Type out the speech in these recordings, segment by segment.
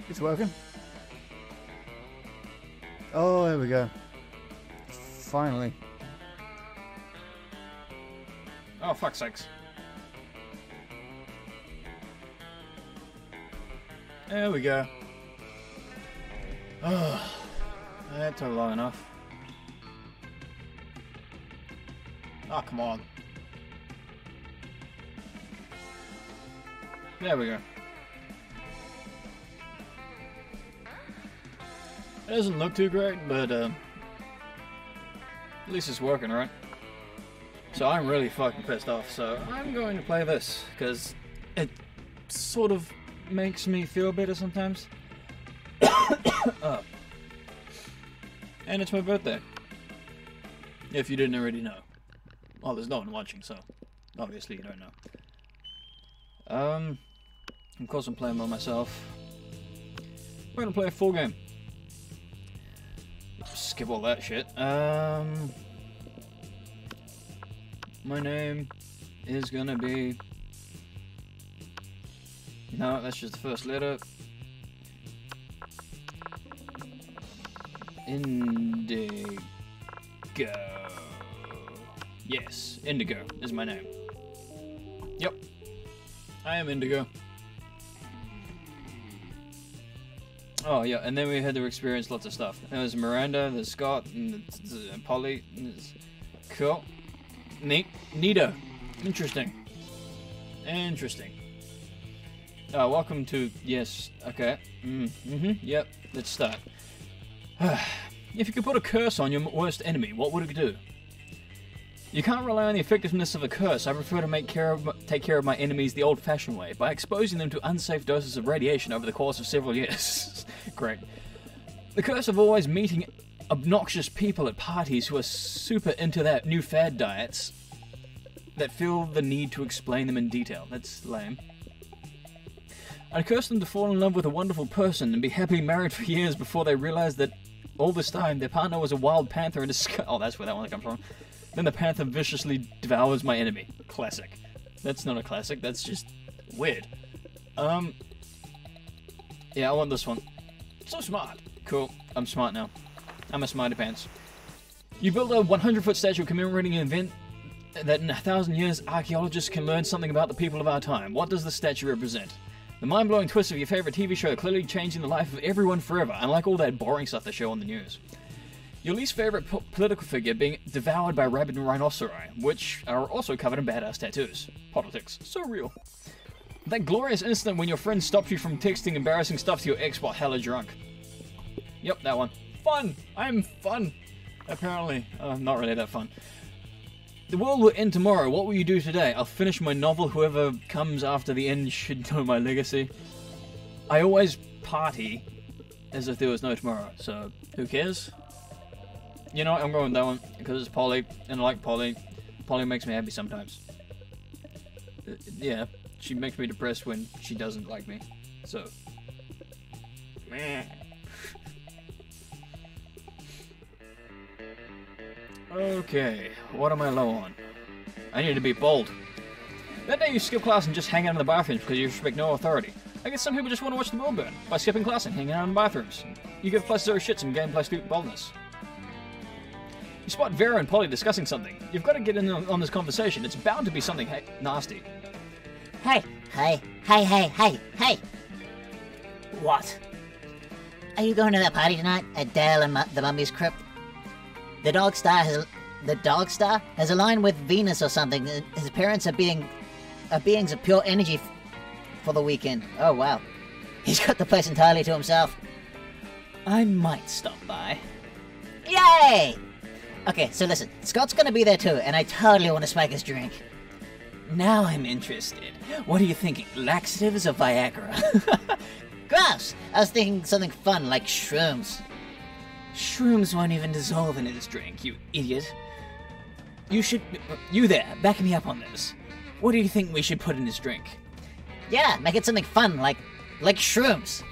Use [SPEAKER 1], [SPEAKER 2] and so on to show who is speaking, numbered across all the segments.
[SPEAKER 1] It's working. Oh, there we go. Finally.
[SPEAKER 2] Oh, fuck's sakes. There we go. Oh, that took long enough. Oh, come on. There we go. It doesn't look too great, but at least it's working, right? So I'm really fucking pissed off, so I'm going to play this, because it sort of makes me feel better sometimes. And it's my birthday. If you didn't already know. Well, there's no one watching, so obviously you don't know. Of course I'm playing by myself. We're gonna play a full game. Skip all that shit. My name is gonna be... No, that's just the first letter. Indigo. Yes, Indigo is my name. Yep. I am Indigo. Oh yeah, and then we had to experience lots of stuff. There's Miranda, there's Scott, and there's Polly. Cool. Neat. Neato. Interesting. Interesting. Welcome to... Yes. Okay. Yep. Let's start. If you could put a curse on your worst enemy, what would it do? You can't rely on the effectiveness of a curse. I prefer to take care of my enemies the old-fashioned way, by exposing them to unsafe doses of radiation over the course of several years. Great. The curse of always meeting obnoxious people at parties who are super into their new fad diets that feel the need to explain them in detail. That's lame. I'd curse them to fall in love with a wonderful person and be happily married for years before they realize that all this time their partner was a wild panther in a sky. Oh, that's where that one comes from. Then the panther viciously devours my enemy. Classic. That's not a classic, that's just weird. Yeah, I want this one. So smart. Cool, I'm smart now. I'm a smarty pants. You built a 100-foot statue commemorating an event that in 1,000 years archaeologists can learn something about the people of our time. What does the statue represent? The mind-blowing twist of your favorite TV show clearly changing the life of everyone forever, unlike all that boring stuff they show on the news. Your least favorite political figure being devoured by rabid rhinoceri, which are also covered in badass tattoos. Politics. So real. That glorious instant when your friend stopped you from texting embarrassing stuff to your ex while hella drunk. Yep, that one. Fun! I'm fun! Apparently. Not really that fun. The world will end tomorrow. What will you do today? I'll finish my novel. Whoever comes after the end should know my legacy. I always party as if there was no tomorrow, so who cares? You know what, I'm going with that one, because it's Polly, and I like Polly. Polly makes me happy sometimes. Yeah, she makes me depressed when she doesn't like me, so... Meh. Okay, what am I low on? I need to be bold. That day you skip class and just hang out in the bathrooms because you respect no authority. I guess some people just want to watch the world burn by skipping class and hanging out in the bathrooms. You give +0 shits and gain +2 boldness. You spot Vera and Polly discussing something. You've got to get in on this conversation. It's bound to be something nasty.
[SPEAKER 3] Hey. What? Are you going to that party tonight at Dale and the Mummy's crypt? The Dog Star has aligned with Venus or something. His parents are beings of pure energy for the weekend. Oh wow. He's got the place entirely to himself. I might stop by. Yay! Okay, so listen, Scott's gonna be there too, and I totally want to spike his drink. Now I'm interested. What are you thinking, laxatives or Viagra? Gross! I was thinking something fun, like shrooms. Shrooms won't even dissolve into this drink, you idiot. You there, back me up on this. What do you think we should put in his drink? Yeah, make it something fun, like shrooms.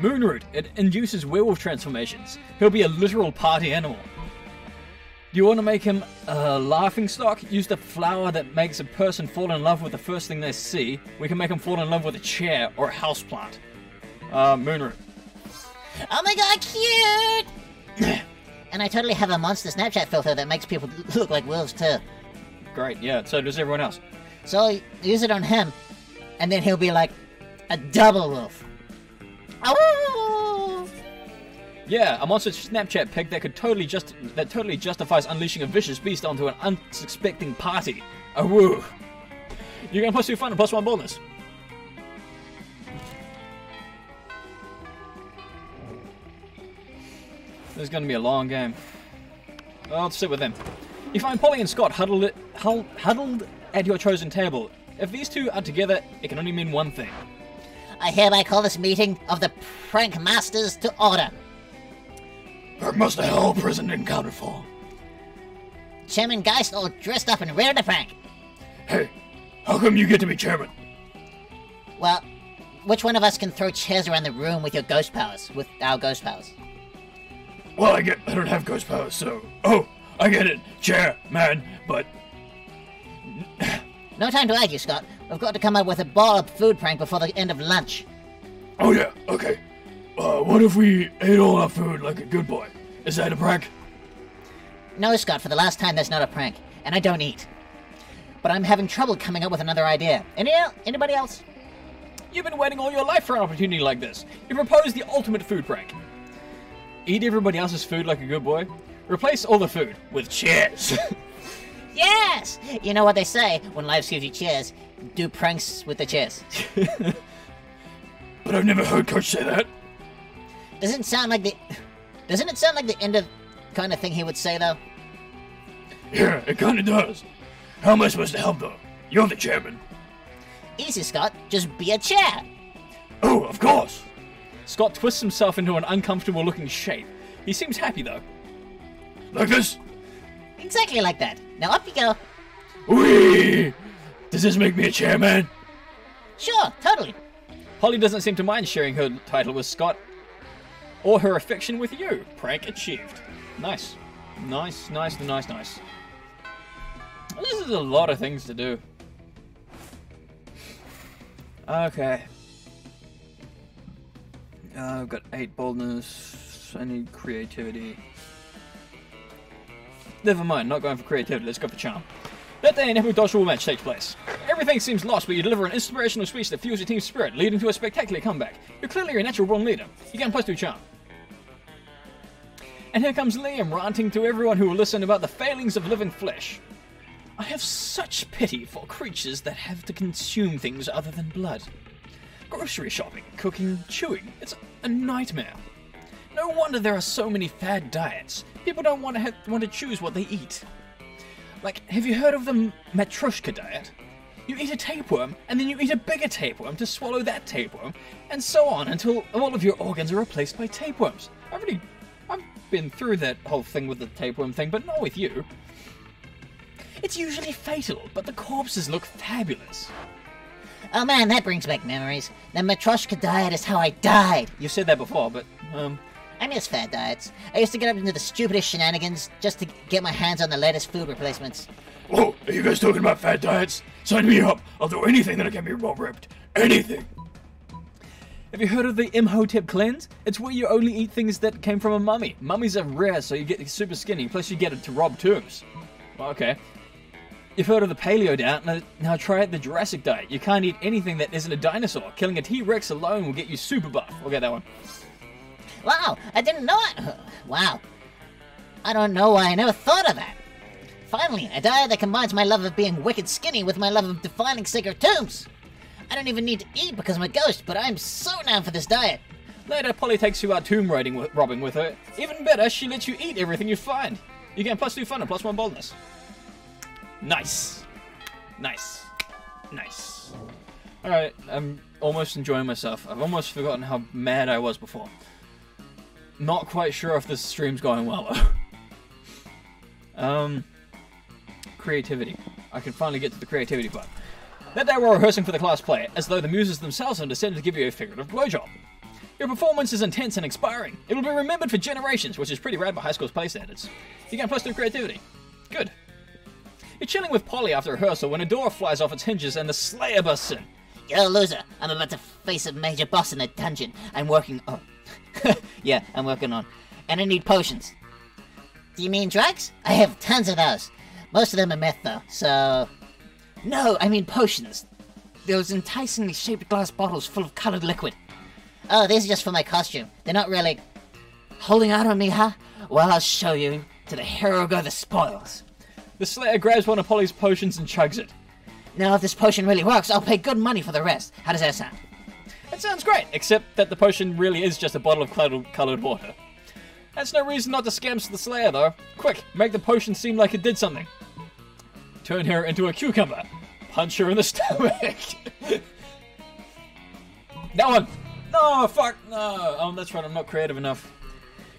[SPEAKER 2] Moonroot, it induces werewolf transformations. He'll be a literal party animal. Do you want to make him a laughingstock? Use the flower that makes a person fall in love with the first thing they see. We can make him fall in love with a chair or a houseplant. Moonroot.
[SPEAKER 3] Oh my god, cute! And I totally have a monster Snapchat filter that makes people look like wolves too.
[SPEAKER 2] Great, yeah, so does everyone else.
[SPEAKER 3] So I'll use it on him, and then he'll be like a double wolf. Oh!
[SPEAKER 2] Yeah, a monster Snapchat pic that totally justifies unleashing a vicious beast onto an unsuspecting party. A woo. You're gonna +2 fun and +1 boldness. This is gonna be a long game. Well, let's sit with them. You find Polly and Scott huddled at your chosen table. If these two are together, it can only mean one thing.
[SPEAKER 3] I hereby call this meeting of the Prank Masters to order.
[SPEAKER 2] Master Hell present and counted for.
[SPEAKER 3] Chairman Geist all dressed up and ready to prank.
[SPEAKER 2] Hey, how come you get to be chairman?
[SPEAKER 3] Well, which one of us can throw chairs around the room with your ghost powers? With our ghost powers?
[SPEAKER 2] Well, I don't have ghost powers, so... Oh, I get it. Chairman, but...
[SPEAKER 3] No time to argue, Scott. We've got to come up with a ball-up food prank before the end of lunch.
[SPEAKER 2] Oh yeah, okay. What if we ate all our food like a good boy? Is that a prank?
[SPEAKER 3] No, Scott, for the last time, that's not a prank. And I don't eat. But I'm having trouble coming up with another idea. Anybody else?
[SPEAKER 2] You've been waiting all your life for an opportunity like this. You proposed the ultimate food prank. Eat everybody else's food like a good boy. Replace all the food with chairs.
[SPEAKER 3] Yes! You know what they say, when life gives you chairs, do pranks with the chairs.
[SPEAKER 2] But I've never heard Coach say that.
[SPEAKER 3] Doesn't it sound like the end of kind of thing he would say, though?
[SPEAKER 2] Yeah, it kinda does. How am I supposed to help, though? You're the chairman.
[SPEAKER 3] Easy, Scott. Just be a chair.
[SPEAKER 2] Oh, of course. Scott twists himself into an uncomfortable-looking shape. He seems happy, though. Like this?
[SPEAKER 3] Exactly like that. Now up you go.
[SPEAKER 2] Whee! Does this make me a chairman?
[SPEAKER 3] Sure, totally.
[SPEAKER 2] Holly doesn't seem to mind sharing her title with Scott. Or her affection with you. Prank achieved. Nice. Nice. This is a lot of things to do. Okay. I've got 8 boldness. I need creativity. Never mind, not going for creativity. Let's go for charm. That day, an epic dodgeball match takes place. Everything seems lost, but you deliver an inspirational speech that fuels your team's spirit, leading to a spectacular comeback. You're clearly a natural-born leader. You get +2 charm. And here comes Liam ranting to everyone who will listen about the failings of living flesh. I have such pity for creatures that have to consume things other than blood. Grocery shopping, cooking, chewing, it's a nightmare. No wonder there are so many fad diets. People don't want to choose what they eat. Like, have you heard of the Matryoshka diet? You eat a tapeworm, and then you eat a bigger tapeworm to swallow that tapeworm, and so on until all of your organs are replaced by tapeworms. I've been through that whole thing with the tapeworm thing, but not with you. It's usually fatal, but the corpses look fabulous.
[SPEAKER 3] Oh man, that brings back memories. The Matryoshka diet is how I died.
[SPEAKER 2] You've said that before, but,
[SPEAKER 3] I miss fad diets. I used to get up into the stupidest shenanigans just to get my hands on the latest food replacements.
[SPEAKER 2] Whoa, are you guys talking about fad diets? Sign me up. I'll do anything that'll get me more ripped. Anything. Have you heard of the Imhotep cleanse? It's where you only eat things that came from a mummy. Mummies are rare, so you get super skinny, plus you get it to rob tombs. Well, okay. You've heard of the paleo diet, now try the Jurassic diet. You can't eat anything that isn't a dinosaur. Killing a T-Rex alone will get you super buff. We'll get that one.
[SPEAKER 3] Wow, I didn't know it. Wow. I don't know why I never thought of that. Finally, a diet that combines my love of being wicked skinny with my love of defining sacred tombs. I don't even need to eat because I'm a ghost, but I'm so down for this diet.
[SPEAKER 2] Later, Polly takes you out tomb robbing with her. Even better, she lets you eat everything you find. You get +2 fun and +1 boldness. Nice. Nice. Nice. Alright, I'm almost enjoying myself. I've almost forgotten how mad I was before. Not quite sure if this stream's going well, though. Creativity. I can finally get to the creativity part. That day we're rehearsing for the class play, as though the muses themselves have decided to give you a figurative blowjob. Your performance is intense and inspiring. It will be remembered for generations, which is pretty rad by high school's play standards. You get +2 creativity. Good. You're chilling with Polly after rehearsal when a door flies off its hinges and the Slayer busts in.
[SPEAKER 3] You're a loser. I'm about to face a major boss in a dungeon. I'm working on... yeah, I'm working on. And I need potions. Do you mean drugs? I have tons of those. Most of them are meth, though, so... No, I mean potions. Those enticingly shaped glass bottles full of colored liquid. Oh, these are just for my costume. They're not really... Holding out on me, huh? Well, I'll show you. To the hero go the spoils.
[SPEAKER 2] The Slayer grabs one of Polly's potions and chugs it.
[SPEAKER 3] Now, if this potion really works, I'll pay good money for the rest. How does that sound?
[SPEAKER 2] It sounds great, except that the potion really is just a bottle of colored water. That's no reason not to scam the Slayer, though. Quick, make the potion seem like it did something. Turn her into a cucumber. Punch her in the stomach. That one! No, fuck, no. Oh, that's right, I'm not creative enough.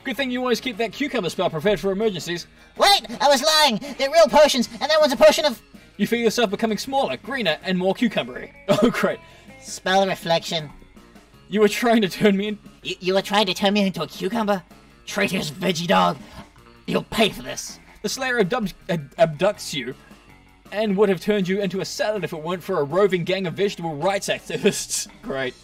[SPEAKER 2] Good thing you always keep that cucumber spell prepared for emergencies.
[SPEAKER 3] Wait, I was lying. They're real potions, and that one's a potion of...
[SPEAKER 2] You feel yourself becoming smaller, greener, and more cucumbery. Oh, great.
[SPEAKER 3] Spell reflection.
[SPEAKER 2] You were trying to turn me in...
[SPEAKER 3] You were trying to turn me into a cucumber? Traitorous veggie dog. You'll pay for this.
[SPEAKER 2] The Slayer abducts you, and would have turned you into a salad if it weren't for a roving gang of vegetable rights activists. Great.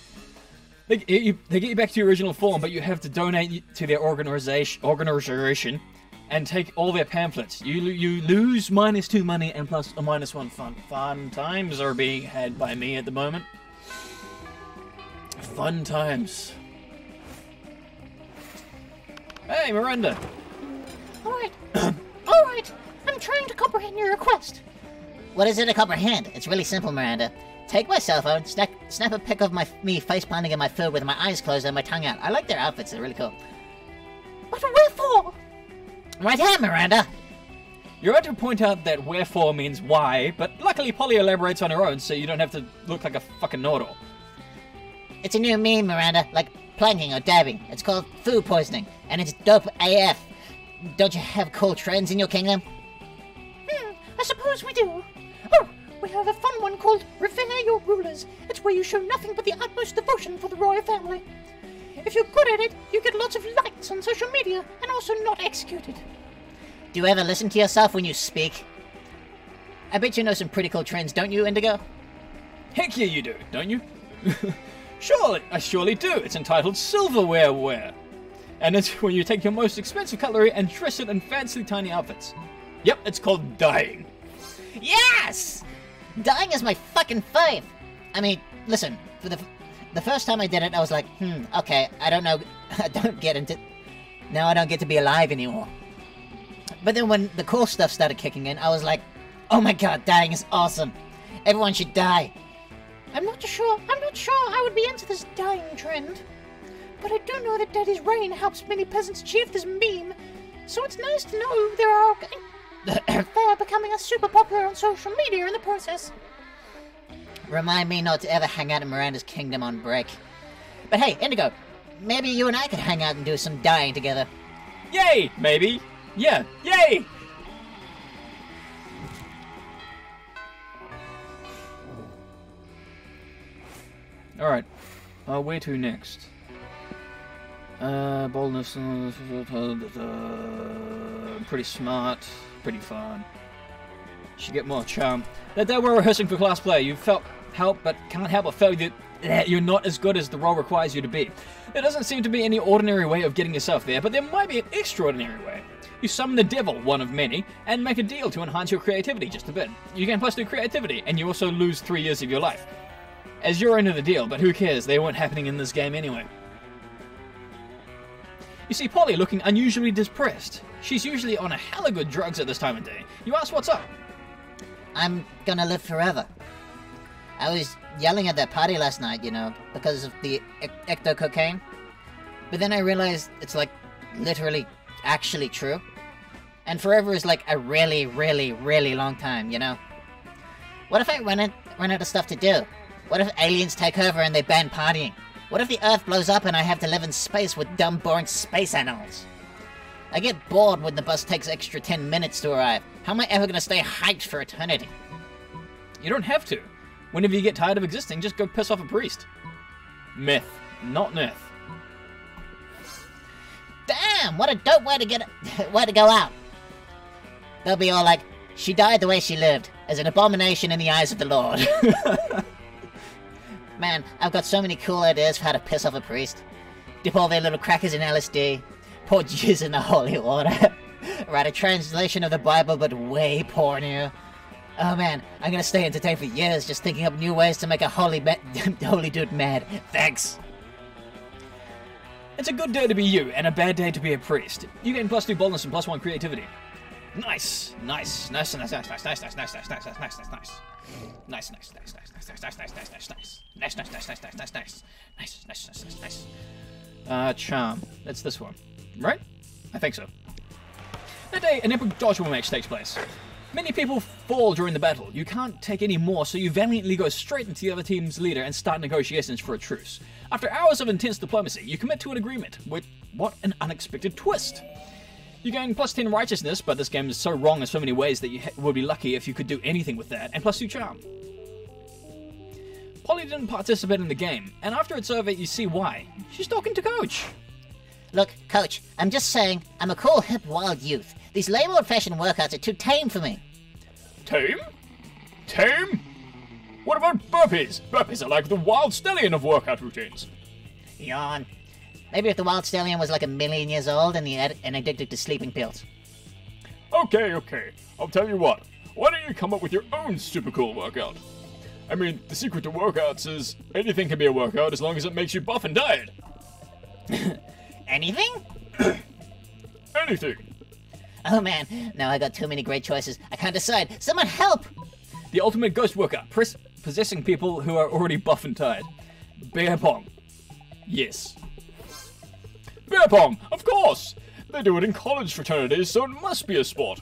[SPEAKER 2] They get you back to your original form, but you have to donate to their organization and take all their pamphlets. You lose -2 money and plus a -1 fun. Fun times are being had by me at the moment. Fun times. Hey, Miranda.
[SPEAKER 4] Alright. Alright. I'm trying to comprehend your request.
[SPEAKER 3] What is it to comprehend? It's really simple, Miranda. Take my cell phone, snap a pic of me face-planting in my food with my eyes closed and my tongue out. I like their outfits, they're really cool.
[SPEAKER 4] But wherefore?
[SPEAKER 3] Right here, Miranda!
[SPEAKER 2] You're about to point out that wherefore means why, but luckily Polly elaborates on her own, so you don't have to look like a fucking know-it-all.
[SPEAKER 3] It's a new meme, Miranda, like planking or dabbing. It's called food poisoning, and it's dope AF. Don't you have cool trends in your kingdom?
[SPEAKER 4] I suppose we do. Oh, we have a fun one called Revere Your Rulers. It's where you show nothing but the utmost devotion for the royal family. If you're good at it, you get lots of likes on social media, and also not executed.
[SPEAKER 3] Do you ever listen to yourself when you speak? I bet you know some pretty cool trends, don't you, Indigo?
[SPEAKER 2] Heck yeah you do, don't you? Surely, I surely do. It's entitled Silverware Wear. And it's when you take your most expensive cutlery and dress it in fancy tiny outfits. Yep, it's called dyeing.
[SPEAKER 3] Yes! Dyeing is my fucking fave. I mean, listen, for the first time I did it, I was like, okay, I don't know, now I don't get to be alive anymore. But then when the cool stuff started kicking in, I was like, oh my god, dyeing is awesome. Everyone should dye.
[SPEAKER 4] I'm not sure I would be into this dyeing trend. But I do know that Daddy's reign helps many peasants achieve this meme, so it's nice to know they're becoming super popular on social media in the process.
[SPEAKER 3] Remind me not to ever hang out in Miranda's kingdom on break. But hey, Indigo, maybe you and I could hang out and do some dyeing together.
[SPEAKER 2] Yay! Maybe. Yeah, yay! Alright, where to next? Boldness, pretty smart, pretty fun. Should get more charm. That day we're rehearsing for class play, you but can't help but feel that you're not as good as the role requires you to be. There doesn't seem to be any ordinary way of getting yourself there, but there might be an extraordinary way. You summon the devil, one of many, and make a deal to enhance your creativity just a bit. You gain +2 creativity, and you also lose 3 years of your life. As you're into the deal, but who cares, they weren't happening in this game anyway. You see Polly looking unusually depressed. She's usually on a hella good drugs at this time of day. You ask what's up.
[SPEAKER 3] I'm gonna live forever. I was yelling at that party last night, you know, because of the ecto-cocaine. But then I realized it's like literally actually true. And forever is like a really, really, really long time, you know? What if I run out of stuff to do? What if aliens take over and they ban partying? What if the Earth blows up and I have to live in space with dumb, boring space animals? I get bored when the bus takes extra 10 minutes to arrive. How am I ever gonna stay hyped for eternity?
[SPEAKER 2] You don't have to. Whenever you get tired of existing, just go piss off a priest. Myth, not myth.
[SPEAKER 3] Damn, what a dope way to go out. They'll be all like, she died the way she lived, as an abomination in the eyes of the Lord. Man, I've got so many cool ideas for how to piss off a priest. Dip all their little crackers in LSD, pour jizz in the holy water, write a translation of the Bible but way pornier. Oh man, I'm gonna stay entertained for years just thinking up new ways to make a holy dude mad. Thanks.
[SPEAKER 2] It's a good day to be you, and a bad day to be a priest. You gain +2 boldness and +1 creativity. Nice, nice, nice, nice, nice, nice, nice, nice, nice, nice, nice, nice, nice, nice, nice. Nice, nice, nice, nice, nice, nice, nice, nice, nice, nice, nice. Nice, nice, nice, nice, nice, nice, nice. Nice, nice, nice, nice, nice. Charm. That's this one. Right? I think so. That day, an epic dodgeball match takes place. Many people fall during the battle. You can't take any more, so you valiantly go straight into the other team's leader and start negotiations for a truce. After hours of intense diplomacy, you commit to an agreement. What an unexpected twist! You gain +10 righteousness, but this game is so wrong in so many ways that you would be lucky if you could do anything with that, and +2 charm. Polly didn't participate in the game, and after it's over, you see why. She's talking to Coach.
[SPEAKER 3] Look, Coach, I'm just saying, I'm a cool, hip, wild youth. These lame old-fashioned workouts are too tame for me.
[SPEAKER 2] Tame? Tame? What about burpees? Burpees are like the wild stallion of workout routines.
[SPEAKER 3] Yawn. Maybe if the wild stallion was like 1,000,000 years old and addicted to sleeping pills.
[SPEAKER 5] Okay. I'll tell you what. Why don't you come up with your own super cool workout? I mean, the secret to workouts is anything can be a workout as long as it makes you buff and diet.
[SPEAKER 3] Anything?
[SPEAKER 5] Anything.
[SPEAKER 3] Oh man, now I got too many great choices. I can't decide. Someone help!
[SPEAKER 2] The ultimate ghost workout, possessing people who are already buff and tired. Beer pong. Yes.
[SPEAKER 5] Beer pong, of course! They do it in college fraternities, so it must be a sport.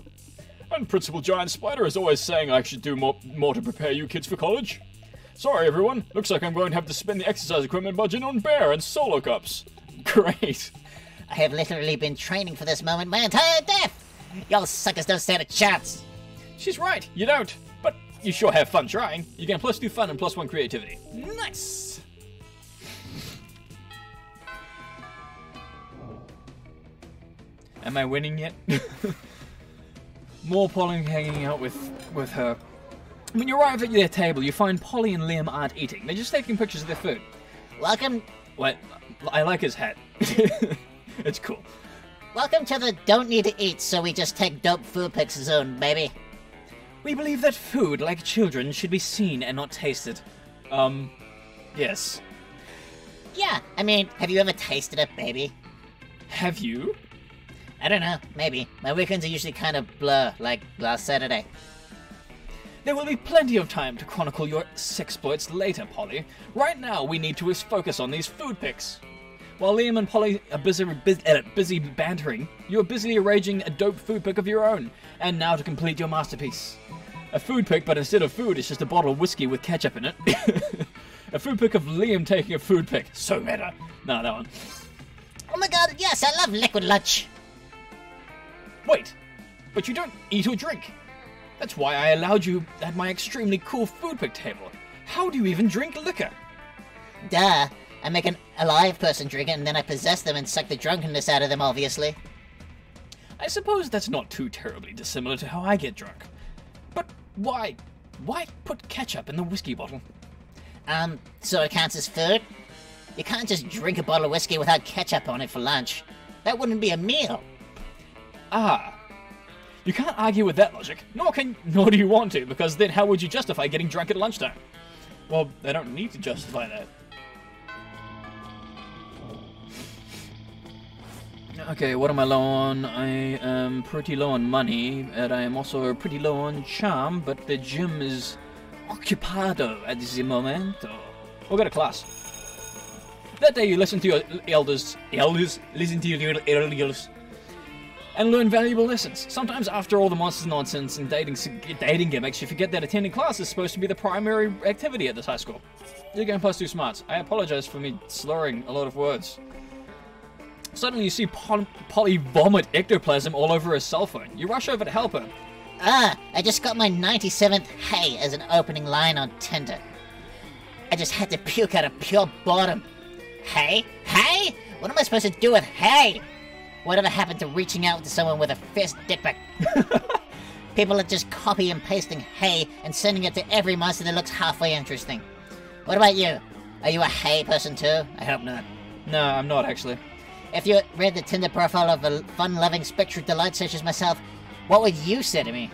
[SPEAKER 5] And Principal Giant Spider is always saying I should do more to prepare you kids for college. Sorry everyone, looks like I'm going to have to spend the exercise equipment budget on bear and solo cups.
[SPEAKER 2] Great.
[SPEAKER 3] I have literally been training for this moment my entire life! Y'all suckers don't stand a chance!
[SPEAKER 2] She's right, you don't. But you sure have fun trying. You gain +2 fun and +1 creativity. Nice! Am I winning yet? More Polly hanging out with her. When you arrive at their table, you find Polly and Liam aren't eating. They're just taking pictures of their food.
[SPEAKER 3] Welcome...
[SPEAKER 2] Wait, I like his hat. It's cool.
[SPEAKER 3] Welcome to the don't need to eat, so we just take dope food pics zone, baby.
[SPEAKER 2] We believe that food, like children, should be seen and not tasted. Yes.
[SPEAKER 3] Yeah, I mean, have you ever tasted a baby?
[SPEAKER 2] Have you?
[SPEAKER 3] I don't know, maybe. My weekends are usually kind of blur, like last Saturday.
[SPEAKER 2] There will be plenty of time to chronicle your sexploits later, Polly. Right now, we need to focus on these food pics. While Liam and Polly are busy bantering, you are busily arranging a dope food pic of your own. And now to complete your masterpiece. A food pic, but instead of food, it's just a bottle of whiskey with ketchup in it. A food pic of Liam taking a food pic. So meta. No, that one.
[SPEAKER 3] Oh my god, yes, I love liquid lunch.
[SPEAKER 2] Wait, but you don't eat or drink. That's why I allowed you at my extremely cool food pic table. How do you even drink liquor?
[SPEAKER 3] Duh. I make an alive person drink it and then I possess them and suck the drunkenness out of them, obviously.
[SPEAKER 2] I suppose that's not too terribly dissimilar to how I get drunk. But why? Why put ketchup in the whiskey bottle?
[SPEAKER 3] So it counts as food? You can't just drink a bottle of whiskey without ketchup on it for lunch. That wouldn't be a meal.
[SPEAKER 2] Ah. You can't argue with that logic, nor do you want to, because then how would you justify getting drunk at lunchtime? Well, they don't need to justify that. Okay, what am I low on? I am pretty low on money, and I am also pretty low on charm, but the gym is occupado at this momento. We'll go to class. That day you listen to your elders, listen to your elders, and learn valuable lessons. Sometimes after all the monsters nonsense and dating gimmicks, you forget that attending class is supposed to be the primary activity at this high school. You're going +2 smarts. I apologize for me slurring a lot of words. Suddenly you see Polly vomit ectoplasm all over her cell phone. You rush over to help her.
[SPEAKER 3] I just got my 97th hey as an opening line on Tinder. I just had to puke out of pure boredom. Hey? Hey? What am I supposed to do with hey? Whatever happened to reaching out to someone with a fist dick pic? People are just copy and pasting hey and sending it to every monster that looks halfway interesting. What about you? Are you a hey person too? I hope not.
[SPEAKER 2] No, I'm not actually.
[SPEAKER 3] If you read the Tinder profile of a fun-loving spectral delight such as myself, what would you say to me?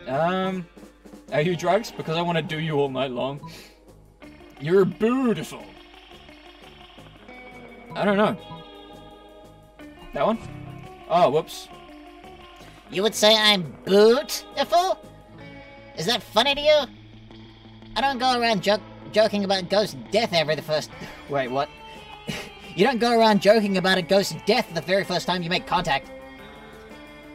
[SPEAKER 2] Are you drugs? Because I want to do you all night long. You're beautiful. I don't know. That one? Oh, whoops.
[SPEAKER 3] You would say I'm beautiful? Is that funny to you? I don't go around joking about ghost death every the first...
[SPEAKER 2] Wait, what?
[SPEAKER 3] You don't go around joking about a ghost's death the very first time you make contact.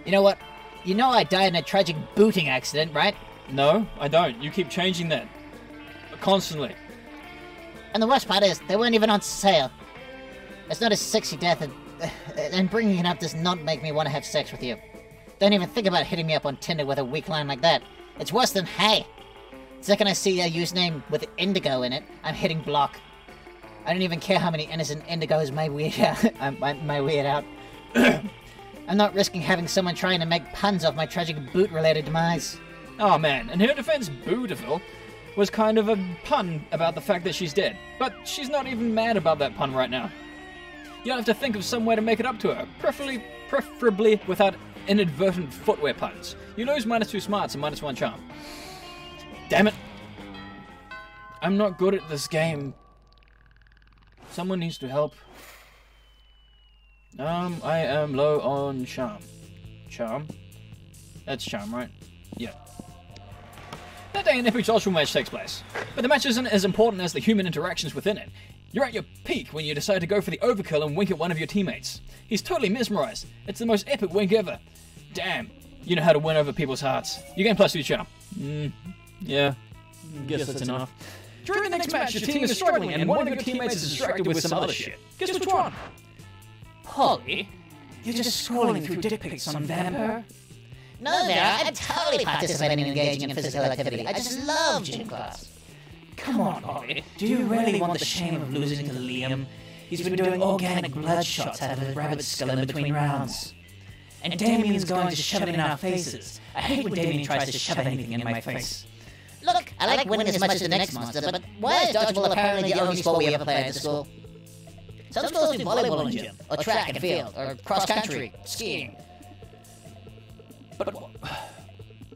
[SPEAKER 3] You know what? You know I died in a tragic booting accident, right?
[SPEAKER 2] No, I don't. You keep changing that. Constantly.
[SPEAKER 3] And the worst part is, they weren't even on sale. It's not a sexy death, and bringing it up does not make me want to have sex with you. Don't even think about hitting me up on Tinder with a weak line like that. It's worse than hey. The second I see a username with indigo in it, I'm hitting block. I don't even care how many innocent indigos may weird out. I'm not risking having someone trying to make puns off my tragic boot-related demise.
[SPEAKER 2] Oh man, in her defense, beautiful was kind of a pun about the fact that she's dead. But she's not even mad about that pun right now. You'll have to think of some way to make it up to her, preferably without inadvertent footwear puns. You lose -2 smarts and -1 charm. Damn it. I'm not good at this game. Someone needs to help. I am low on charm. Charm? That's charm, right? Yeah. That day an epic social match takes place, but the match isn't as important as the human interactions within it. You're at your peak when you decide to go for the overkill and wink at one of your teammates. He's totally mesmerized. It's the most epic wink ever. Damn, you know how to win over people's hearts. You gain +2 charm. Yeah, guess that's enough. During the next match, your team is struggling and one of your teammates is distracted with some other shit. Guess which one?
[SPEAKER 6] Polly, you're just scrolling through dick pics on Vampire?
[SPEAKER 3] No, Vera, I'm totally participating in engaging in physical activity. I just love gym class.
[SPEAKER 6] Come on, Polly. Do you really want the shame of losing to Liam? He's been doing organic blood shots out of his rabbit skull in between rounds. And Damien's going to shove it in our faces. I hate when Damien tries to shove anything in my face.
[SPEAKER 3] Look, I like winning as much as the next monster, but why is dodgeball apparently the only sport we ever play at the school? Some schools do volleyball in gym, or track and field, or cross-country, skiing.
[SPEAKER 6] But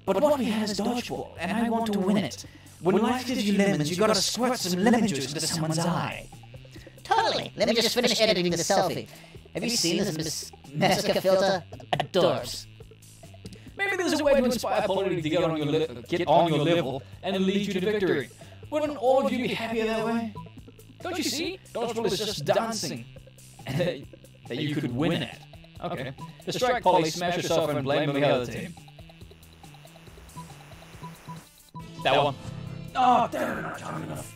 [SPEAKER 6] what we have is dodgeball, and I want to win it. When life gives you lemons, you gotta squirt some lemon juice into someone's eye.
[SPEAKER 3] Totally. Let me just finish editing the selfie. Have you seen this Messica filter? Adores.
[SPEAKER 2] Maybe there's a way to inspire Polly to get on your level and lead you to victory. Wouldn't all of you be happier that way? Don't you see? Dodgeball is just dancing that you could win at. Okay. Distract Polly, smash yourself, and blame the other team. That one. Oh, damn it, not time enough.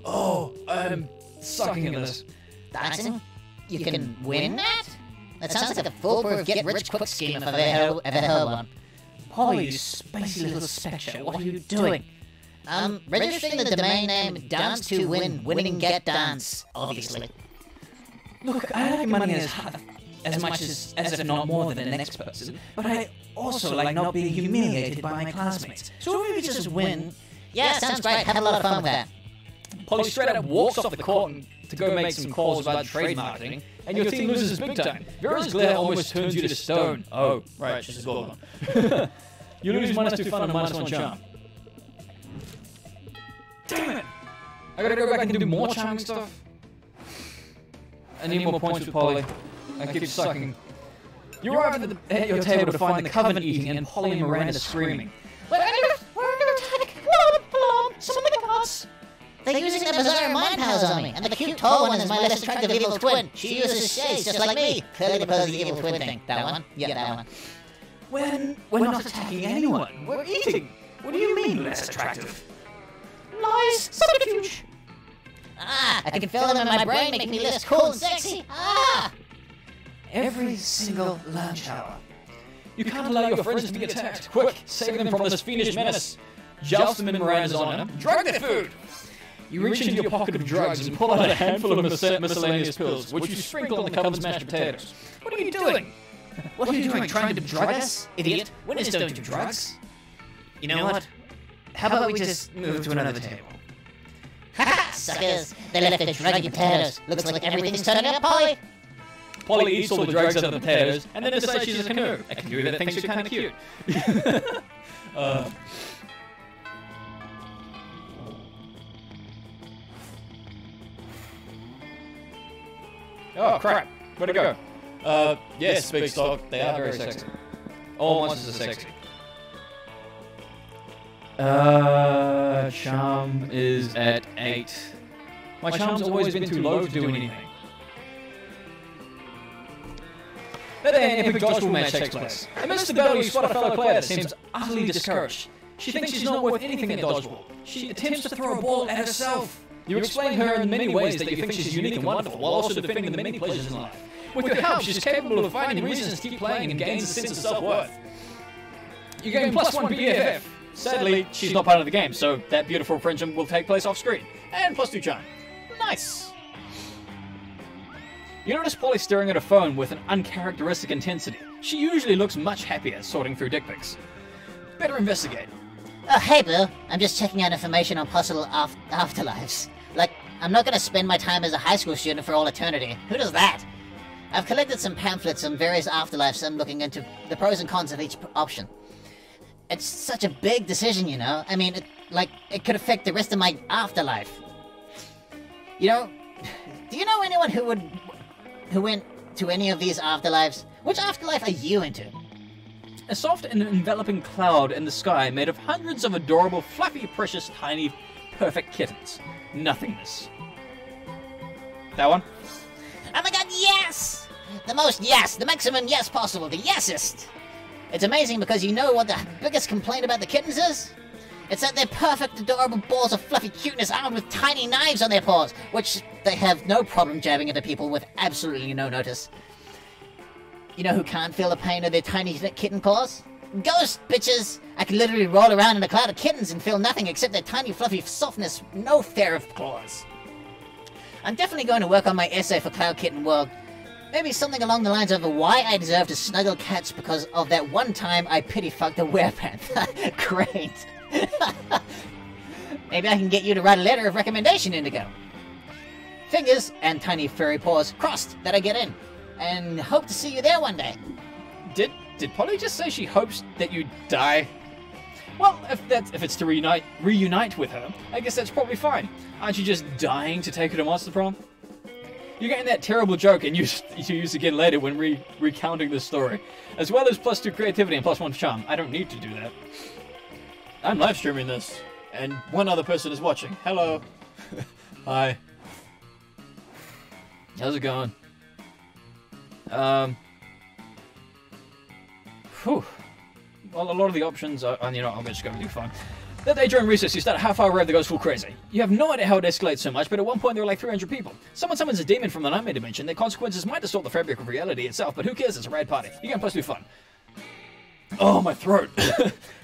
[SPEAKER 2] Oh, I'm sucking at this.
[SPEAKER 3] Dancing? You can win that? That sounds like a foolproof get-rich-quick scheme if I've ever heard one.
[SPEAKER 6] Polly, you spicy little spectre, what are you doing?
[SPEAKER 3] Registering the domain name Dance to Win, Winning Get Dance, obviously.
[SPEAKER 6] Look, I like money as much as if not more than the next person, but I also like not being humiliated by my classmates. So if we just win...
[SPEAKER 3] Yeah, sounds great. Have a lot of fun with that.
[SPEAKER 2] Polly straight up walks off the court to go make some calls about trade marketing, and your team loses big time. Vera's glare almost turns you to stone. Oh, right, she's a gold one. You lose -2 fun and -1 charm. Damn it! I gotta go back and do more charming stuff. I need more points with Polly. I keep sucking. You arrive at your table to find the coven eating and Polly and Miranda screaming.
[SPEAKER 4] We're under attack! Alarm! Summon the gods!
[SPEAKER 3] They're using their bizarre mind powers on me, and the cute tall one is my less attractive evil twin. She uses shades just like me. Clearly the pose of the evil twin thing. That one? Yeah, that one.
[SPEAKER 6] We're not attacking anyone. We're eating. What do you mean less attractive?
[SPEAKER 4] Lies! Subterfuge!
[SPEAKER 3] I can feel them in my brain making me less cool and sexy.
[SPEAKER 6] Every single lunch hour.
[SPEAKER 2] You can't allow your friends to be attacked. Quick, save them from this fiendish menace. Joust them in Miranda's honor. Drug their food! You reach into your pocket of drugs and pull out a handful of miscellaneous pills, which you sprinkle on the coven's mashed potatoes. What are you doing?
[SPEAKER 6] What are you doing, trying to drug us? Idiot. Winners don't do drugs. You know what? How about we just move to another table?
[SPEAKER 3] Ha! suckers. They left their druggy potatoes. Looks like everything's turning up, Polly.
[SPEAKER 2] Polly eats all the drugs out of the potatoes, and then decides she's a canoe that thinks you're kind of cute. Oh crap! Where'd it go? Yes, big stock. They are very sexy. All monsters are sexy. Charm is at 8. My charm's always been too low to do anything. That day, an epic dodgeball match takes place. Amidst the battle, you spot a fellow player that seems utterly discouraged. She thinks she's not worth anything at dodgeball. She attempts to throw a ball at herself. You explain to her in many ways that you think she's unique and wonderful, while also defending the many pleasures in life. With your help, she's capable of finding reasons to keep playing and gains a sense of self-worth. You gain +1 BFF. Sadly, she's not part of the game, so that beautiful friendship will take place off-screen. And +2 charm. Nice! You notice Polly staring at her phone with an uncharacteristic intensity. She usually looks much happier sorting through dick pics. Better investigate.
[SPEAKER 3] Oh, hey, Boo. I'm just checking out information on possible afterlives. Like, I'm not gonna spend my time as a high school student for all eternity. Who does that? I've collected some pamphlets on various afterlives and looking into the pros and cons of each option. It's such a big decision, you know? I mean, it could affect the rest of my afterlife. You know, do you know anyone who went to any of these afterlives? Which afterlife are you into?
[SPEAKER 2] A soft and enveloping cloud in the sky made of hundreds of adorable, fluffy, precious, tiny, perfect kittens. Nothingness. That one?
[SPEAKER 3] Oh my god, yes! The most yes, the maximum yes possible, the yesest! It's amazing because you know what the biggest complaint about the kittens is? It's that they're perfect, adorable balls of fluffy cuteness armed with tiny knives on their paws, which they have no problem jabbing into people with absolutely no notice. You know who can't feel the pain of their tiny kitten claws? Ghost, bitches! I can literally roll around in a cloud of kittens and feel nothing except their tiny fluffy softness, no fear of claws. I'm definitely going to work on my essay for Cloud Kitten World. Maybe something along the lines of why I deserve to snuggle cats because of that one time I pity fucked a werepanther. Great. Maybe I can get you to write a letter of recommendation, Indigo. Fingers and tiny furry paws crossed that I get in. And hope to see you there one day.
[SPEAKER 2] Did Polly just say she hopes that you die? Well, if it's to reunite with her, I guess that's probably fine. Aren't you just dying to take her to Monster Prom? You're getting that terrible joke and use again later when recounting the story. As well as +2 creativity and +1 charm. I don't need to do that. I'm live streaming this, and one other person is watching. Hello. Hi. How's it going? Whew. Well, a lot of the options are, you know, I'm just going to do fine. That day during recess, you start a half-hour rave that goes full crazy. You have no idea how it escalates so much, but at one point there are like 300 people. Someone summons a demon from the nightmare dimension. Their consequences might distort the fabric of reality itself, but who cares? It's a rad party. You can +2 fun. Oh, my throat.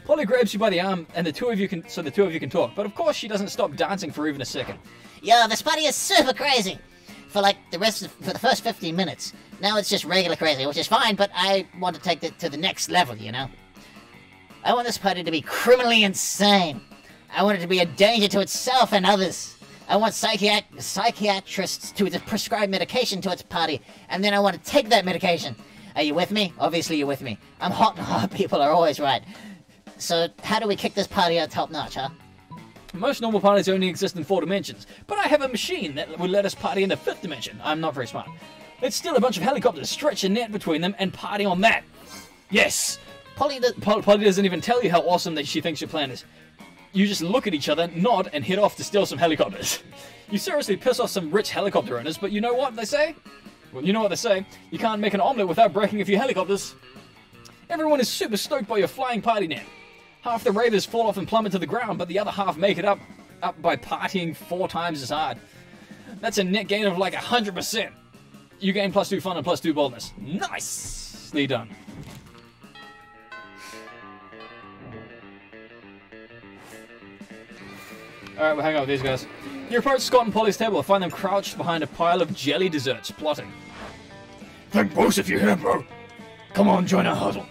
[SPEAKER 2] Polly grabs you by the arm, and the two of you can talk. But of course, she doesn't stop dancing for even a second.
[SPEAKER 3] Yo, this party is super crazy. For like for the first 15 minutes. Now it's just regular crazy, which is fine, but I want to take it to the next level, you know? I want this party to be criminally insane. I want it to be a danger to itself and others. I want psychiatrists to prescribe medication to its party, and then I want to take that medication. Are you with me? Obviously you're with me. I'm hot and hot people are always right. So how do we kick this party out top notch, huh?
[SPEAKER 2] Most normal parties only exist in 4 dimensions, but I have a machine that would let us party in the 5th dimension. I'm not very smart. Let's steal a bunch of helicopters, stretch a net between them, and party on that. Yes! Polly doesn't even tell you how awesome that she thinks your plan is. You just look at each other, nod, and head off to steal some helicopters. You seriously piss off some rich helicopter owners, but you know what they say? Well, you know what they say. You can't make an omelette without breaking a few helicopters. Everyone is super stoked by your flying party net. Half the ravers fall off and plummet to the ground, but the other half make it up by partying 4 times as hard. That's a net gain of like 100%. You gain +2 fun and +2 boldness. Nicely done. Alright, we'll hang out with these guys. You approach Scott and Polly's table and find them crouched behind a pile of jelly desserts, plotting.
[SPEAKER 5] Think both of you here, bro. Come on, join our huddle.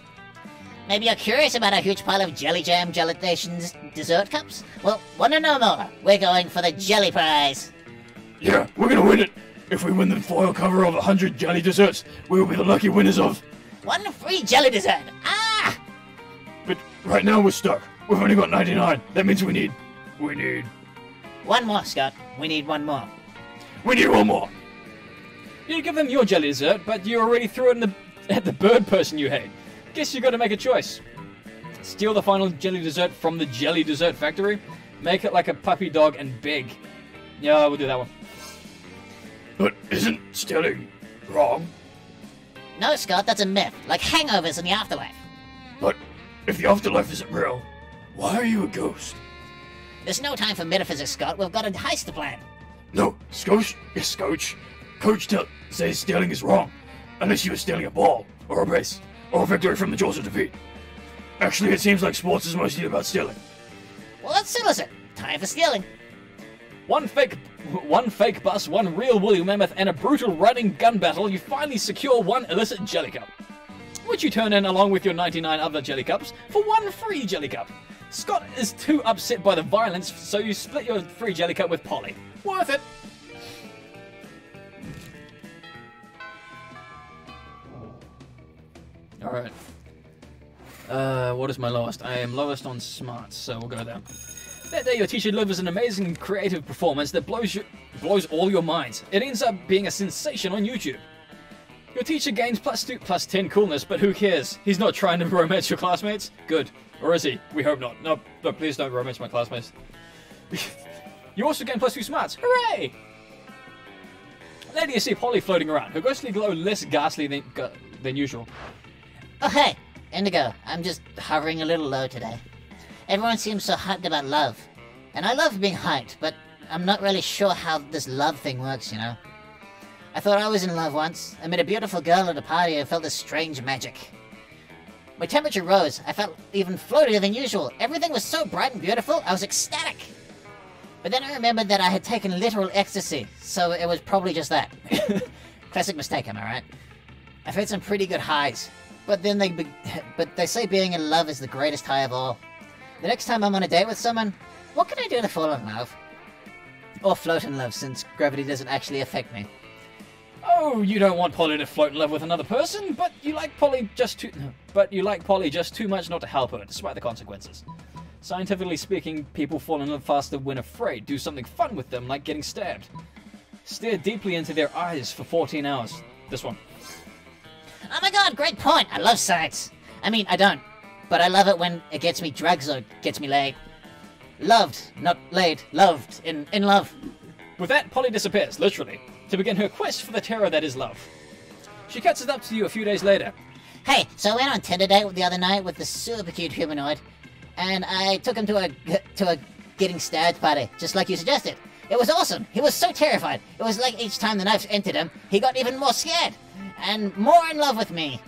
[SPEAKER 3] Maybe you're curious about our huge pile of jelly jam gelatations dessert cups? Well, wanna know more? We're going for the jelly prize.
[SPEAKER 5] Yeah, we're gonna win it! If we win the foil cover of 100 jelly desserts, we will be the lucky winners of...
[SPEAKER 3] One free jelly dessert! Ah!
[SPEAKER 5] But right now we're stuck. We've only got 99. That means we need...
[SPEAKER 3] One more, Scott. We need one more.
[SPEAKER 5] We need one more!
[SPEAKER 2] You give them your jelly dessert, but you already threw it at the bird person you hate. Guess you gotta make a choice. Steal the final jelly dessert from the jelly dessert factory, make it like a puppy dog and beg. Yeah, we'll do that one.
[SPEAKER 5] But isn't stealing wrong?
[SPEAKER 3] No, Scott, that's a myth. Like hangovers in the afterlife.
[SPEAKER 5] But if the afterlife isn't real, why are you a ghost?
[SPEAKER 3] There's no time for metaphysics, Scott. We've got a heist to plan.
[SPEAKER 5] No, Scooch. Yes, Coach. Coach says stealing is wrong. Unless you were stealing a ball, or a base, or a victory from the jaws of defeat. Actually, it seems like sports is mostly about stealing.
[SPEAKER 3] Well, let's settle it. Time for stealing.
[SPEAKER 2] One fake bus, one real woolly mammoth, and a brutal running gun battle, you finally secure one illicit jelly cup, which you turn in along with your 99 other jelly cups for one free jelly cup. Scott is too upset by the violence, so you split your free jelly cup with Polly. Worth it. Alright. What is my lowest? I am lowest on smarts, so we'll go there. That day your teacher delivers an amazing creative performance that blows all your minds. It ends up being a sensation on YouTube. Your teacher gains +2, +10 coolness, but who cares? He's not trying to romance your classmates? Good. Or is he? We hope not. No, please don't romance my classmates. You also gain +2 smarts. Hooray! Later you see Polly floating around, her ghostly glow less ghastly than usual.
[SPEAKER 3] Oh, hey, Indigo. I'm just hovering a little low today. Everyone seems so hyped about love. And I love being hyped, but I'm not really sure how this love thing works, you know? I thought I was in love once. I met a beautiful girl at a party and felt this strange magic. My temperature rose. I felt even floatier than usual. Everything was so bright and beautiful, I was ecstatic. But then I remembered that I had taken literal ecstasy, so it was probably just that. Classic mistake, am I right? I've had some pretty good highs, but they say being in love is the greatest high of all. The next time I'm on a date with someone, what can I do to fall in love? Or float in love, since gravity doesn't actually affect me.
[SPEAKER 2] Oh, you don't want Polly to float in love with another person, but you like Polly just too much not to help her, despite the consequences. Scientifically speaking, people fall in love faster when afraid. Do something fun with them, like getting stabbed. Stare deeply into their eyes for 14 hours. This one.
[SPEAKER 3] Oh my god, great point! I love science. I mean, I don't. But I love it when it gets me drugs or gets me laid. Loved, not laid. Loved. In love.
[SPEAKER 2] With that, Polly disappears, literally, to begin her quest for the terror that is love. She catches up to you a few days later.
[SPEAKER 3] Hey, so I went on Tinder date the other night with this super cute humanoid. And I took him to a getting stabbed party, just like you suggested. It was awesome. He was so terrified. It was like each time the knife entered him, he got even more scared. And more in love with me.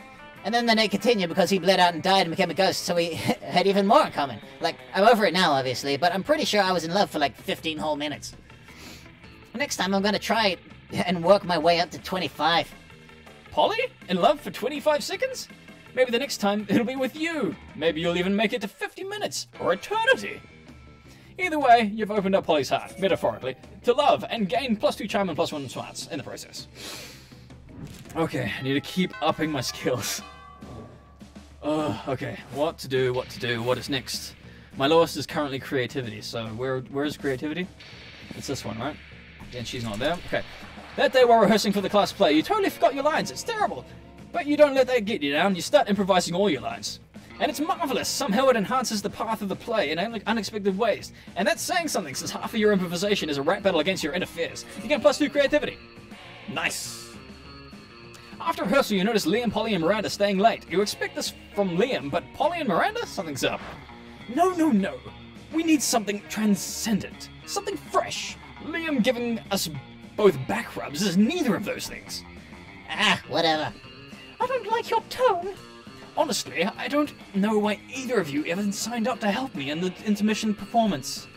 [SPEAKER 3] And then the night continued because he bled out and died and became a ghost, so we had even more in common. Like, I'm over it now, obviously, but I'm pretty sure I was in love for like 15 whole minutes. Next time I'm gonna try it and work my way up to 25.
[SPEAKER 2] Polly? In love for 25 seconds? Maybe the next time it'll be with you. Maybe you'll even make it to 50 minutes, or eternity. Either way, you've opened up Polly's heart, metaphorically, to love, and gained +2 charm and +1 smarts in the process. Okay, I need to keep upping my skills. Okay, what to do, what is next? My lowest is currently creativity, so where is creativity? It's this one, right? And she's not there. Okay. That day while rehearsing for the class play, you totally forgot your lines. It's terrible. But you don't let that get you down. You start improvising all your lines. And it's marvelous. Somehow it enhances the path of the play in unexpected ways. And that's saying something, since half of your improvisation is a rap battle against your inner fears. You get +2 creativity. Nice. After rehearsal, you notice Liam, Polly, and Miranda staying late. You expect this from Liam, but Polly and Miranda? Something's up. No. We need something transcendent. Something fresh. Liam giving us both back rubs is neither of those things.
[SPEAKER 3] Ah, whatever.
[SPEAKER 4] I don't like your tone.
[SPEAKER 2] Honestly, I don't know why either of you ever signed up to help me in the intermission performance.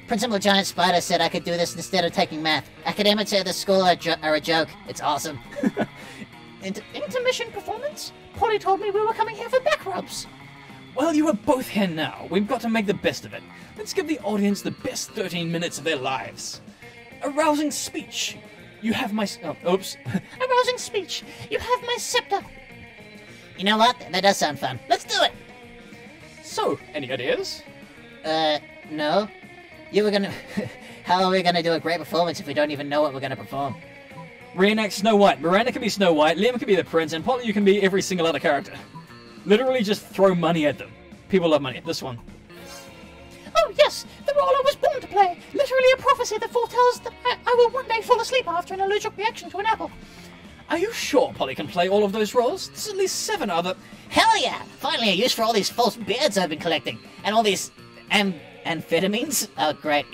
[SPEAKER 3] Principal Giant Spider said I could do this instead of taking math. Academics at the school are a joke. It's awesome.
[SPEAKER 4] Intermission performance? Polly told me we were coming here for back rubs.
[SPEAKER 2] Well, you are both here now. We've got to make the best of it. Let's give the audience the best 13 minutes of their lives. A rousing speech. You have my... Oh, oops.
[SPEAKER 4] A rousing speech. You have my scepter.
[SPEAKER 3] You know what? That does sound fun. Let's do it!
[SPEAKER 2] So, any ideas?
[SPEAKER 3] No. You were gonna... How are we gonna do a great performance if we don't even know what we're gonna perform?
[SPEAKER 2] Reenact Snow White. Miranda can be Snow White, Liam can be the prince, and Polly, you can be every single other character. Literally just throw money at them. People love money. This one.
[SPEAKER 4] Oh yes, the role I was born to play. Literally a prophecy that foretells that I will one day fall asleep after an allergic reaction to an apple.
[SPEAKER 2] Are you sure Polly can play all of those roles? There's at least 7 other...
[SPEAKER 3] Hell yeah! Finally a use for all these false beards I've been collecting. And all these... amphetamines? Oh, great.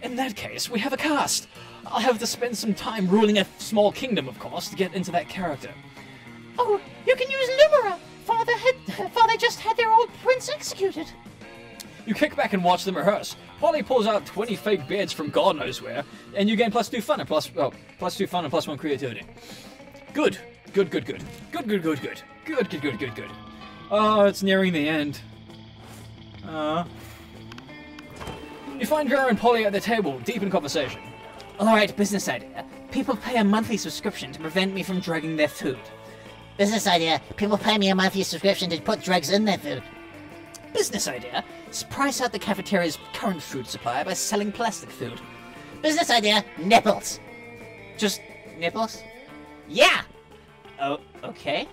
[SPEAKER 2] In that case, we have a cast. I'll have to spend some time ruling a small kingdom, of course, to get into that character.
[SPEAKER 4] Oh, you can use Lumera. Father just had their old prince executed.
[SPEAKER 2] You kick back and watch them rehearse. Polly pulls out 20 fake beards from God knows where, and you gain +2 fun and +2 fun and +1 creativity. Good. Good. Oh, it's nearing the end. You find Vera and Polly at the table, deep in conversation.
[SPEAKER 6] Alright, business idea. People pay a monthly subscription to prevent me from drugging their food.
[SPEAKER 3] Business idea. People pay me a monthly subscription to put drugs in their food.
[SPEAKER 6] Business idea. Price out the cafeteria's current food supply by selling plastic food.
[SPEAKER 3] Business idea. Nipples.
[SPEAKER 6] Just nipples?
[SPEAKER 3] Yeah!
[SPEAKER 6] Oh, okay.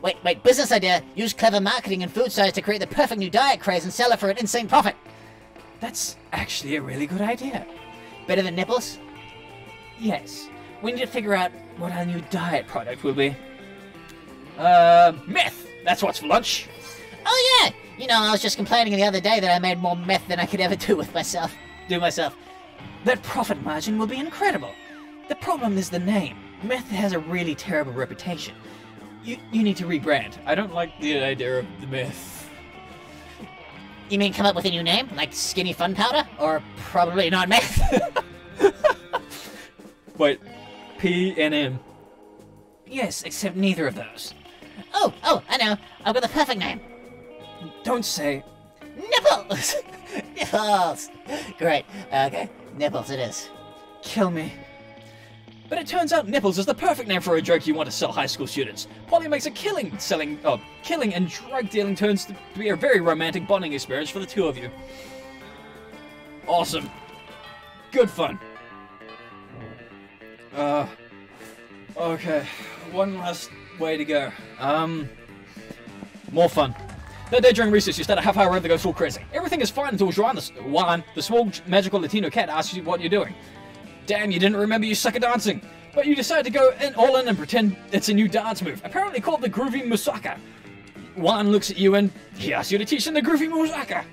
[SPEAKER 3] Wait. Business idea. Use clever marketing and food science to create the perfect new diet craze and sell it for an insane profit.
[SPEAKER 6] That's actually a really good idea.
[SPEAKER 3] Better than nipples?
[SPEAKER 6] Yes. We need to figure out what our new diet product will be.
[SPEAKER 2] Meth! That's what's for lunch.
[SPEAKER 3] Oh yeah! You know, I was just complaining the other day that I made more meth than I could ever do myself.
[SPEAKER 6] That profit margin will be incredible. The problem is the name. Meth has a really terrible reputation. You need to rebrand.
[SPEAKER 2] I don't like the idea of the myth.
[SPEAKER 3] You mean come up with a new name? Like Skinny Fun Powder? Or probably not meth?
[SPEAKER 2] Wait. PNM.
[SPEAKER 6] Yes, except neither of those.
[SPEAKER 3] Oh, I know. I've got the perfect name.
[SPEAKER 6] Don't say...
[SPEAKER 3] Nipples! Nipples! Great. Okay, Nipples it is.
[SPEAKER 6] Kill me.
[SPEAKER 2] But it turns out Nipples is the perfect name for a joke you want to sell high school students. Polly makes a killing and drug dealing turns to be a very romantic bonding experience for the two of you. Awesome. Good fun. Okay. One last way to go. More fun. That day during recess, you start a half-hour rave that goes all crazy. Everything is fine until Juan, the small magical Latino cat, asks you what you're doing. Damn, you didn't remember you suck at dancing. But you decide to go all in and pretend it's a new dance move, apparently called the Groovy Musaka. Juan looks at you and he asks you to teach him the Groovy Musaka.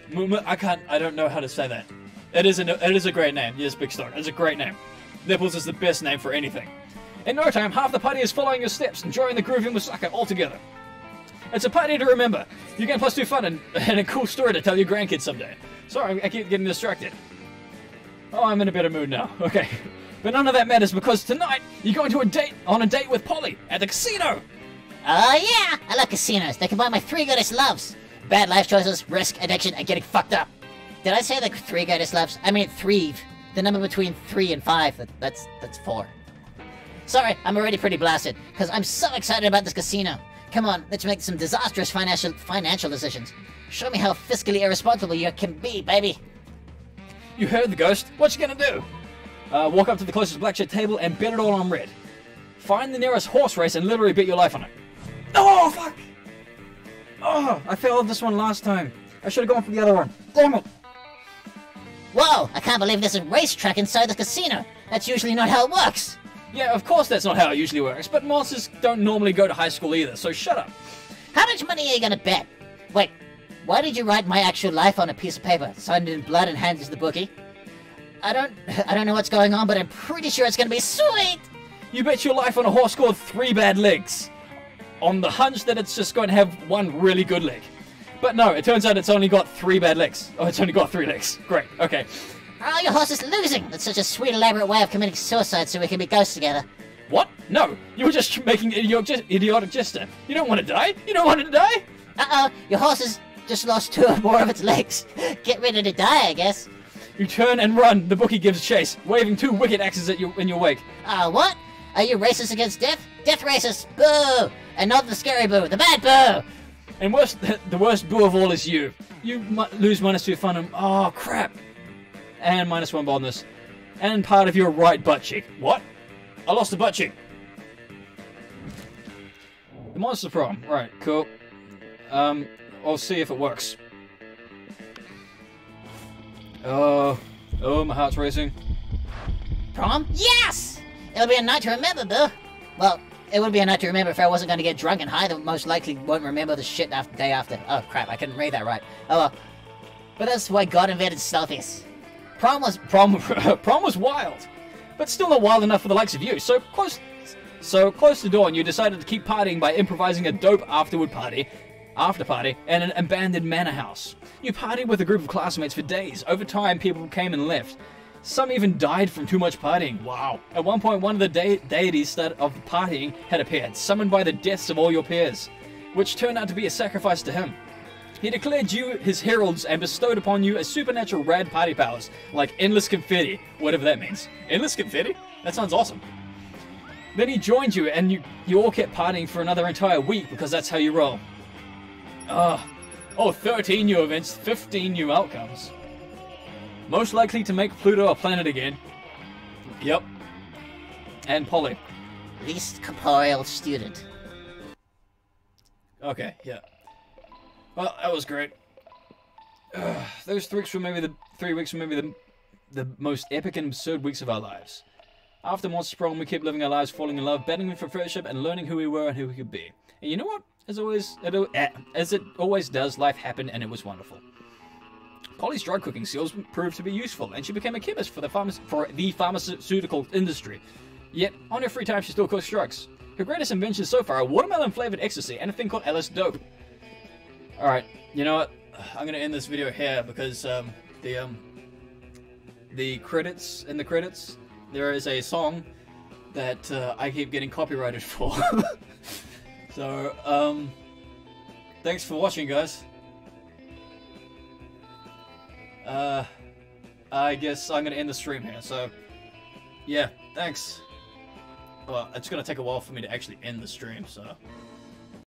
[SPEAKER 2] I don't know how to say that. It is a great name. Yes, Big Star. It's a great name. Nipples is the best name for anything. In no time, half the party is following your steps, enjoying the Groovy Musaka all together. It's a party to remember. You get +2 fun and a cool story to tell your grandkids someday. Sorry, I keep getting distracted. Oh, I'm in a better mood now. Okay. But none of that matters because tonight you're going on a date with Polly at the casino.
[SPEAKER 3] Oh yeah! I love casinos. They combine my 3 greatest loves. Bad life choices, risk, addiction, and getting fucked up. Did I say the 3 greatest loves? I mean 3. The number between 3 and 5. That's 4. Sorry, I'm already pretty blasted, because I'm so excited about this casino. Come on, let's make some disastrous financial decisions. Show me how fiscally irresponsible you can be, baby.
[SPEAKER 2] You heard the ghost. What you gonna do? Walk up to the closest blackjack table and bet it all on red. Find the nearest horse race and literally bet your life on it. Oh, fuck! Oh, I failed this one last time. I should have gone for the other one. Damn it!
[SPEAKER 3] Whoa, I can't believe there's a racetrack inside the casino. That's usually not how it works.
[SPEAKER 2] Yeah, of course that's not how it usually works, but monsters don't normally go to high school either, so shut up.
[SPEAKER 3] How much money are you gonna bet? Wait, why did you write my actual life on a piece of paper, signed in blood and handed to the bookie? I don't know what's going on, but I'm pretty sure it's gonna be sweet!
[SPEAKER 2] You bet your life on a horse called 3 bad legs. On the hunch that it's just going to have 1 really good leg. But no, it turns out it's only got 3 bad legs. Oh, it's only got 3 legs. Great, okay.
[SPEAKER 3] Oh, your horse is losing! That's such a sweet, elaborate way of committing suicide so we can be ghosts together.
[SPEAKER 2] What? No, you were just making an idiotic gesture. You don't want to die? You don't want to die?
[SPEAKER 3] Uh-oh, your horse is Just lost 2 or more of its legs. Get ready to die, I guess.
[SPEAKER 2] You turn and run. The bookie gives chase, waving 2 wicked axes at you in your wake.
[SPEAKER 3] What? Are you racist against death? Death racist! Boo! And not the scary boo, the bad boo!
[SPEAKER 2] And worst, the worst boo of all is you. You lose -2 fun and oh crap, and -1 boldness, and part of your right butt cheek. What? I lost the butt cheek. The monster prom. Right, cool. I'll see if it works. Oh, my heart's racing.
[SPEAKER 3] Prom? Yes! It'll be a night to remember, boo. Well, it would be a night to remember if I wasn't going to get drunk and high. Then most likely won't remember the shit after day after. Oh crap! I couldn't read that right. Oh well. But that's why God invented selfies.
[SPEAKER 2] Prom was wild, but still not wild enough for the likes of you. So close to dawn, you decided to keep partying by improvising a dope after party in an abandoned manor house. You partied with a group of classmates for days. Over time, people came and left. Some even died from too much partying. Wow. At one point, one of the deities of partying had appeared, summoned by the deaths of all your peers, which turned out to be a sacrifice to him. He declared you his heralds and bestowed upon you a supernatural rad party powers, like endless confetti, whatever that means. Endless confetti? That sounds awesome. Then he joined you, and you all kept partying for another entire week, because that's how you roll. 13 new events, 15 new outcomes. Most likely to make Pluto a planet again. Yep. And Polly.
[SPEAKER 3] Least corporeal student.
[SPEAKER 2] Okay, yeah. Well, that was great. Those 3 weeks were maybe the most epic and absurd weeks of our lives. After Monster Prom, we kept living our lives, falling in love, battling for friendship, and learning who we were and who we could be. And you know what? As it always does, life happened and it was wonderful. Polly's drug cooking skills proved to be useful, and she became a chemist for the pharmaceutical industry. Yet, on her free time, she still cooks drugs. Her greatest inventions so far are watermelon-flavored ecstasy and a thing called LS Dope. Alright, you know what? I'm gonna end this video here because the credits, there is a song that I keep getting copyrighted for. So, thanks for watching, guys. I guess I'm gonna end the stream here, so yeah, thanks. Well, it's gonna take a while for me to actually end the stream, so